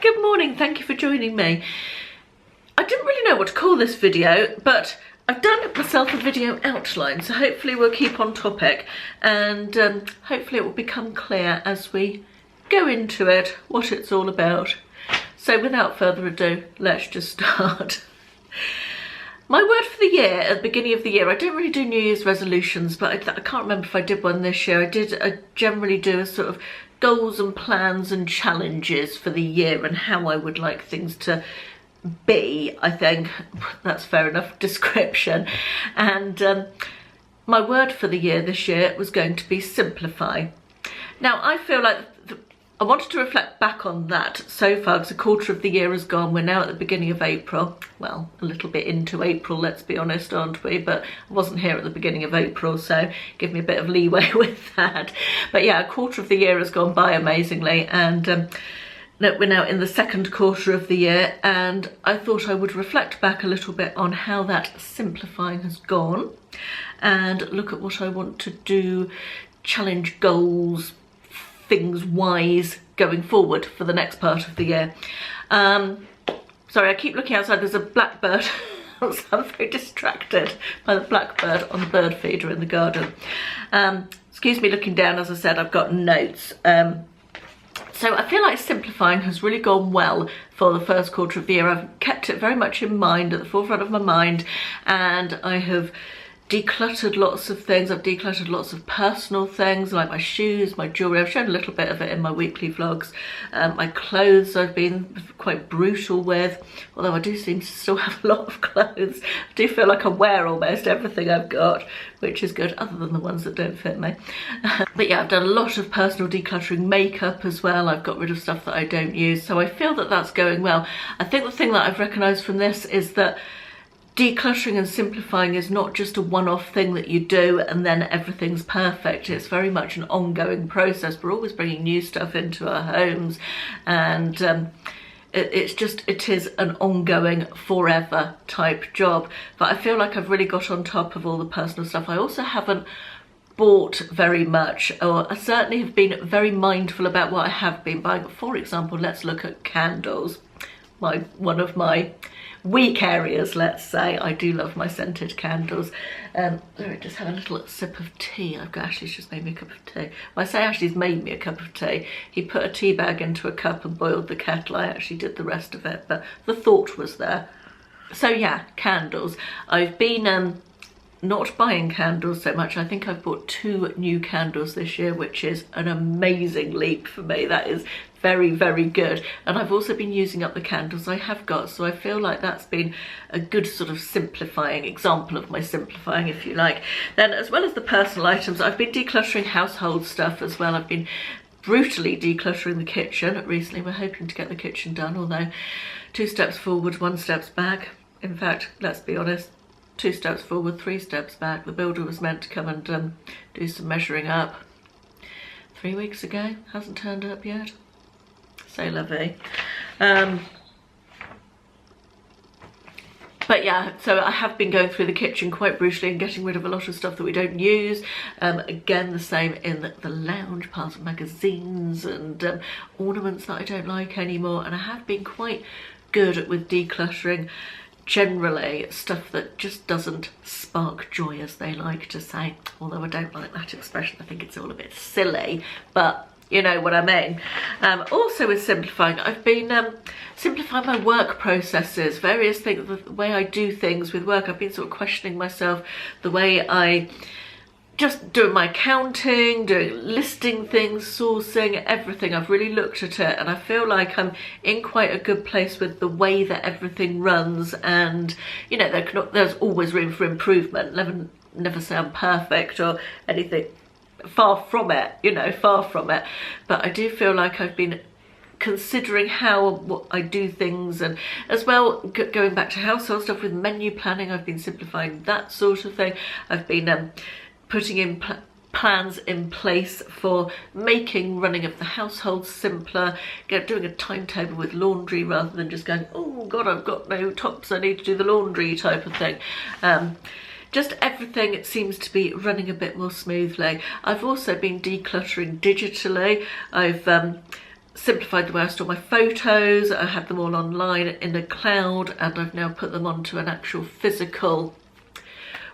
Good morning, thank you for joining me. I didn't really know what to call this video, but I've done myself a video outline, so hopefully we'll keep on topic and hopefully it will become clear as we go into it, what it's all about. So without further ado, let's just start. My word for the year, at the beginning of the year, I don't really do New Year's resolutions, but I can't remember if I did one this year. I generally do a sort of goals and plans and challenges for the year and how I would like things to be. I think that's fair enough description. And my word for the year this year was going to be simplify. Now I feel like I wanted to reflect back on that so far because a quarter of the year has gone. We're now at the beginning of April. Well, a little bit into April, let's be honest, aren't we? But I wasn't here at the beginning of April, so give me a bit of leeway with that. But yeah, a quarter of the year has gone by amazingly, and we're now in the second quarter of the year, and I thought I would reflect back a little bit on how that simplifying has gone and look at what I want to do, challenge goals, things wise going forward for the next part of the year. Sorry, I keep looking outside, there's a blackbird. So I'm very distracted by the blackbird on the bird feeder in the garden. Excuse me looking down, as I said, I've got notes. So I feel like simplifying has really gone well for the first quarter of the year. I've kept it very much in mind, at the forefront of my mind, and I have decluttered lots of things. I've decluttered lots of personal things like my shoes, my jewellery. I've shown a little bit of it in my weekly vlogs. My clothes I've been quite brutal with, although I do seem to still have a lot of clothes. I do feel like I wear almost everything I've got, which is good, other than the ones that don't fit me. But yeah, I've done a lot of personal decluttering, makeup as well. I've got rid of stuff that I don't use, so I feel that that's going well. I think the thing that I've recognised from this is that decluttering and simplifying is not just a one-off thing that you do and then everything's perfect. It's very much an ongoing process. We're always bringing new stuff into our homes, and it is an ongoing forever type job. But I feel like I've really got on top of all the personal stuff. I also haven't bought very much, or I certainly have been very mindful about what I have been buying. For example, let's look at candles. One of my weak areas, let's say. I do love my scented candles. Just have a little sip of tea. Ashley's just made me a cup of tea. Well, I say Ashley's made me a cup of tea. He put a tea bag into a cup and boiled the kettle. I actually did the rest of it, but the thought was there. So yeah, candles. I've been not buying candles so much. I think I've bought 2 new candles this year, which is an amazing leap for me. That is very, very good. And I've also been using up the candles I have got, so I feel like that's been a good sort of simplifying example of my simplifying, if you like. Then, as well as the personal items, I've been decluttering household stuff as well. I've been brutally decluttering the kitchen. Recently we're hoping to get the kitchen done, although 2 steps forward, 1 step back. In fact, let's be honest, 2 steps forward, 3 steps back. The builder was meant to come and do some measuring up 3 weeks ago. Hasn't turned up yet. C'est la vie. But yeah, so I have been going through the kitchen quite brutally and getting rid of a lot of stuff that we don't use. Again, the same in the lounge, piles of magazines and ornaments that I don't like anymore. And I have been quite good with decluttering generally stuff that just doesn't spark joy, as they like to say. Although I don't like that expression, I think it's all a bit silly, but you know what I mean. Also with simplifying, I've been simplifying my work processes, various things, the way I do things with work. I've been sort of questioning myself, the way I just doing my accounting, listing things, sourcing, everything. I've really looked at it, and I feel like I'm in quite a good place with the way that everything runs. And you know, there's always room for improvement. Never say I'm perfect or anything. Far from it, you know, far from it. But I do feel like I've been considering what I do things, and as well going back to household stuff with menu planning. I've been simplifying that sort of thing. I've been putting in plans in place for making running of the household simpler, doing a timetable with laundry rather than just going, oh god, I've got no tops, I need to do the laundry type of thing. Just everything seems to be running a bit more smoothly. I've also been decluttering digitally. I've simplified the way I store my photos. I had them all online in the cloud, and I've now put them onto an actual physical,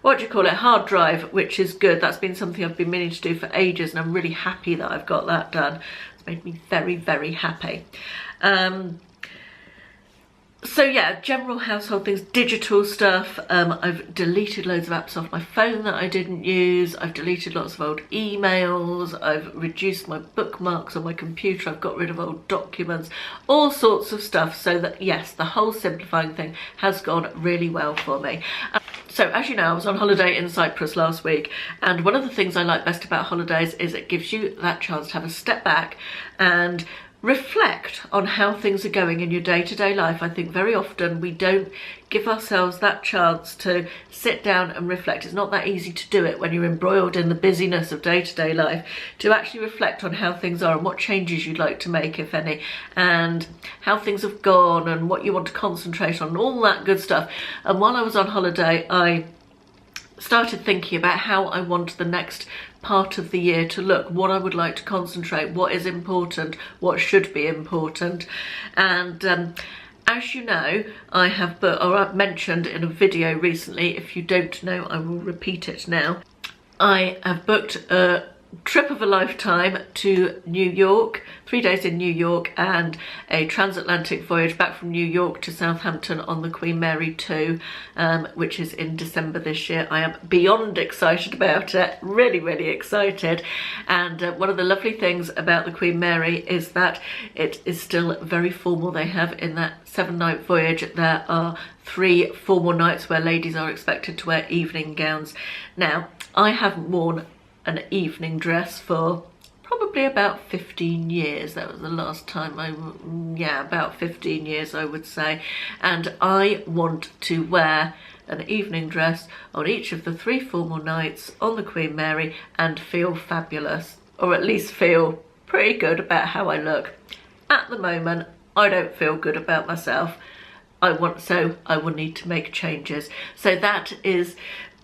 what do you call it, hard drive, which is good. That's been something I've been meaning to do for ages, and I'm really happy that I've got that done. It's made me very, very happy. So yeah, general household things, digital stuff. I've deleted loads of apps off my phone that I didn't use. I've deleted lots of old emails. I've reduced my bookmarks on my computer. I've got rid of old documents, all sorts of stuff, so that yes, the whole simplifying thing has gone really well for me. So as you know, I was on holiday in Cyprus last week, and one of the things I like best about holidays is it gives you that chance to have a step back and reflect on how things are going in your day-to-day life. I think very often we don't give ourselves that chance to sit down and reflect. It's not that easy to do it when you're embroiled in the busyness of day-to-day life, to actually reflect on how things are and what changes you'd like to make, if any, and how things have gone and what you want to concentrate on, all that good stuff. And while I was on holiday, I started thinking about how I want the next part of the year to look, what I would like to concentrate, what is important, what should be important. And as you know, I have booked, or I've mentioned in a video recently, if you don't know, I will repeat it now. I have booked a trip of a lifetime to New York, 3 days in New York, and a transatlantic voyage back from New York to Southampton on the Queen Mary 2, which is in December this year. I am beyond excited about it, really, really excited. And one of the lovely things about the Queen Mary is that it is still very formal. They have, in that 7-night voyage, there are 3 formal nights where ladies are expected to wear evening gowns. Now, I haven't worn an evening dress for probably about 15 years. That was the last time about 15 years, I would say. And I want to wear an evening dress on each of the 3 formal nights on the Queen Mary and feel fabulous, or at least feel pretty good about how I look. At the moment, I don't feel good about myself. I will need to make changes. So that is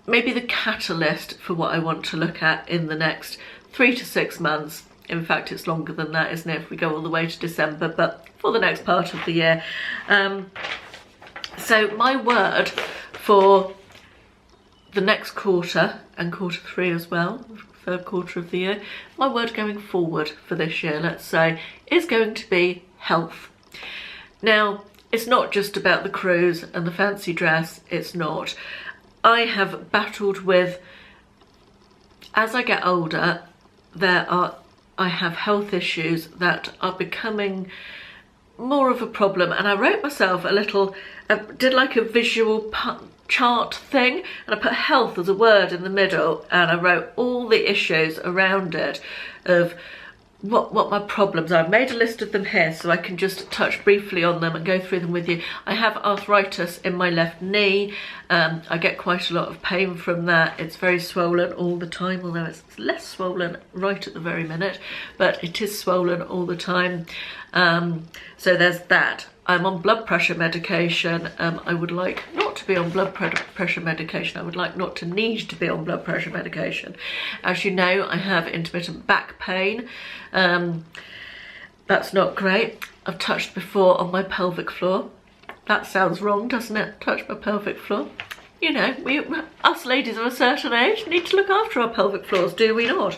maybe the catalyst for what I want to look at in the next 3 to 6 months. In fact, it's longer than that, isn't it, if we go all the way to December, but for the next part of the year. So my word for the next quarter, and quarter 3 as well, 3rd quarter of the year, my word going forward for this year, let's say, is going to be health. Now, it's not just about the cruise and the fancy dress, it's not. I have battled with, as I get older, I have health issues that are becoming more of a problem. And I wrote myself a little, did like a visual chart thing, and I put health as a word in the middle, and I wrote all the issues around it of what my problems are. I've made a list of them here so I can just touch briefly on them and go through them with you. I have arthritis in my left knee. I get quite a lot of pain from that. It's very swollen all the time, although it's less swollen right at the very minute, but it is swollen all the time. So there's that. I'm on blood pressure medication. I would like not to be on blood pressure medication. I would like not to need to be on blood pressure medication. As you know, I have intermittent back pain. That's not great. I've touched before on my pelvic floor. That sounds wrong, doesn't it? Touch my pelvic floor. You know, us ladies of a certain age need to look after our pelvic floors, do we not?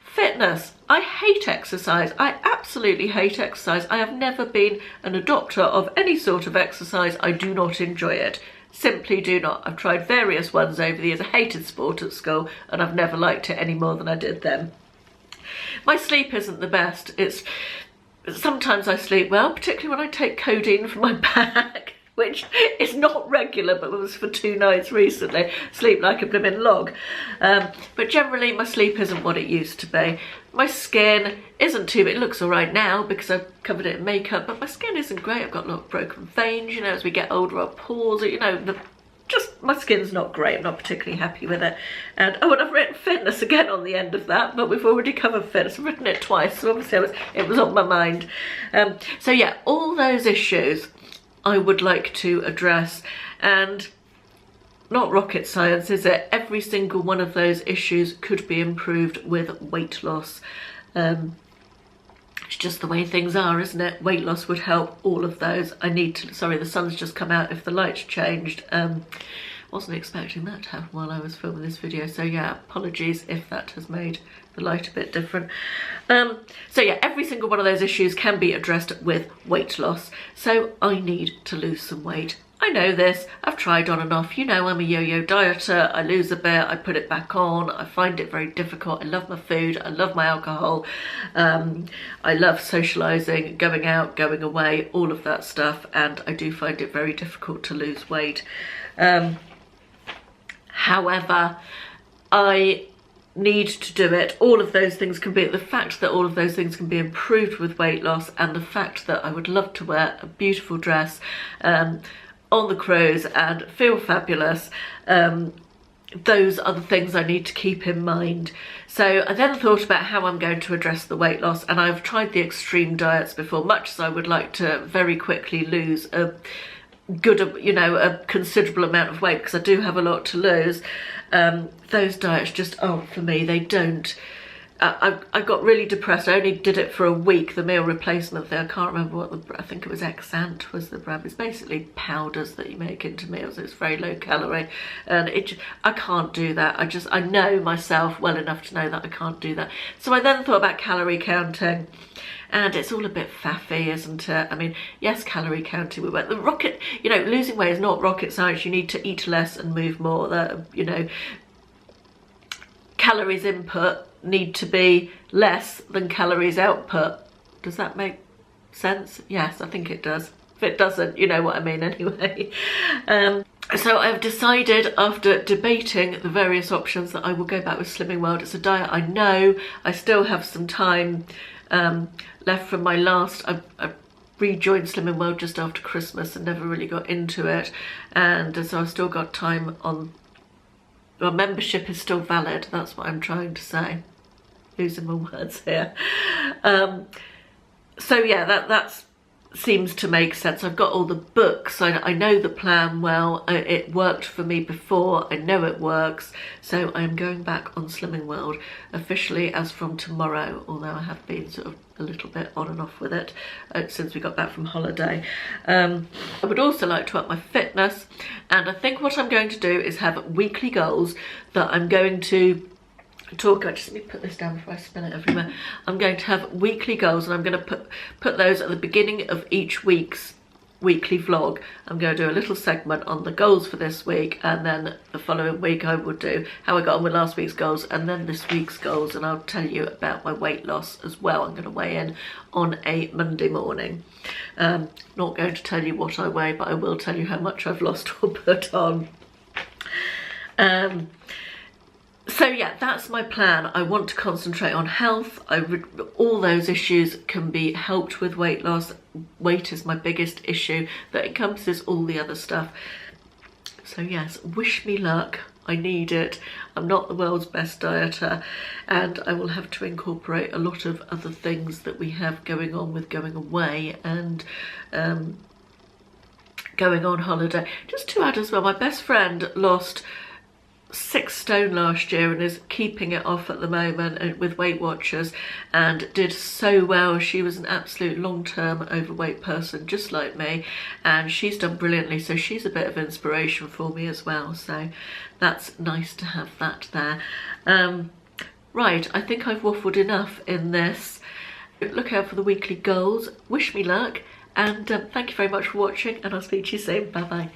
Fitness. I hate exercise. I absolutely hate exercise. I have never been an adopter of any sort of exercise. I do not enjoy it. Simply do not. I've tried various ones over the years. I hated sport at school, and I've never liked it any more than I did then. My sleep isn't the best. Sometimes I sleep well, particularly when I take codeine for my back, which is not regular, but was for 2 nights recently. Sleep like a blimmin' log. But generally, my sleep isn't what it used to be. My skin isn't too, it looks all right now because I've covered it in makeup, but my skin isn't great. I've got a lot of broken veins, you know, as we get older, our pores, you know, my skin's not great. I'm not particularly happy with it. And I've written fitness again on the end of that, but we've already covered fitness. I've written it twice, so obviously it was on my mind. So yeah, all those issues I would like to address, and not rocket science, is it? Every single one of those issues could be improved with weight loss. It's just the way things are, isn't it? Weight loss would help all of those. I need to, sorry, the sun's just come out if the light's changed. Wasn't expecting that to happen while I was filming this video. So yeah, apologies if that has made the light a bit different. So yeah, every single one of those issues can be addressed with weight loss. So I need to lose some weight. I know this, I've tried on and off. You know, I'm a yo-yo dieter. I lose a bit, I put it back on. I find it very difficult. I love my food, I love my alcohol. I love socialising, going out, going away, all of that stuff. And I do find it very difficult to lose weight. However, I need to do it. All of those things can be, the fact that all of those things can be improved with weight loss, and the fact that I would love to wear a beautiful dress on the cruise and feel fabulous, those are the things I need to keep in mind. So I then thought about how I'm going to address the weight loss, and I've tried the extreme diets before, much as I would like to very quickly lose a good, you know, a considerable amount of weight, because I do have a lot to lose. Those diets just aren't for me. They don't. I got really depressed. I only did it for a week, the meal replacement thing. I can't remember what I think it was Exant was the brand. It's basically powders that you make into meals. It's very low calorie, and I can't do that. I know myself well enough to know that I can't do that. So I then thought about calorie counting, and it's all a bit faffy, isn't it? I mean, yes, calorie counting, the rocket, you know, losing weight is not rocket science. You need to eat less and move more. That, you know, calories input need to be less than calories output. Does that make sense? Yes, I think it does. If it doesn't, you know what I mean anyway. So I've decided, after debating the various options, that I will go back with Slimming World. It's a diet I know. I still have some time left from my last, I rejoined Slimming World just after Christmas and never really got into it, and so I've still got time on, well, membership is still valid, that's what I'm trying to say. Losing my words here. So yeah, that seems to make sense. I've got all the books, I know the plan well, it worked for me before, I know it works, so I'm going back on Slimming World officially as from tomorrow, although I have been sort of a little bit on and off with it since we got back from holiday. I would also like to up my fitness, and I think what I'm going to do is have weekly goals that I'm going to talk about. Just let me put this down before I spill it everywhere. I'm going to have weekly goals, and I'm going to put those at the beginning of each week's weekly vlog. I'm going to do a little segment on the goals for this week, and then the following week I will do how I got on with last week's goals, and then this week's goals, and I'll tell you about my weight loss as well. I'm going to weigh in on a Monday morning. Not going to tell you what I weigh, but I will tell you how much I've lost or put on. So yeah, that's my plan. I want to concentrate on health. All those issues can be helped with weight loss. Weight is my biggest issue that encompasses all the other stuff. So yes, wish me luck. I need it. I'm not the world's best dieter, and I will have to incorporate a lot of other things that we have going on with going away and going on holiday. Just to add as well, my best friend lost 6 stone last year and is keeping it off at the moment with Weight Watchers, and did so well. She was an absolute long-term overweight person just like me, and she's done brilliantly, so she's a bit of inspiration for me as well, so that's nice to have that there. Right, I think I've waffled enough in this. Look out for the weekly goals, wish me luck, and thank you very much for watching, and I'll speak to you soon. Bye bye.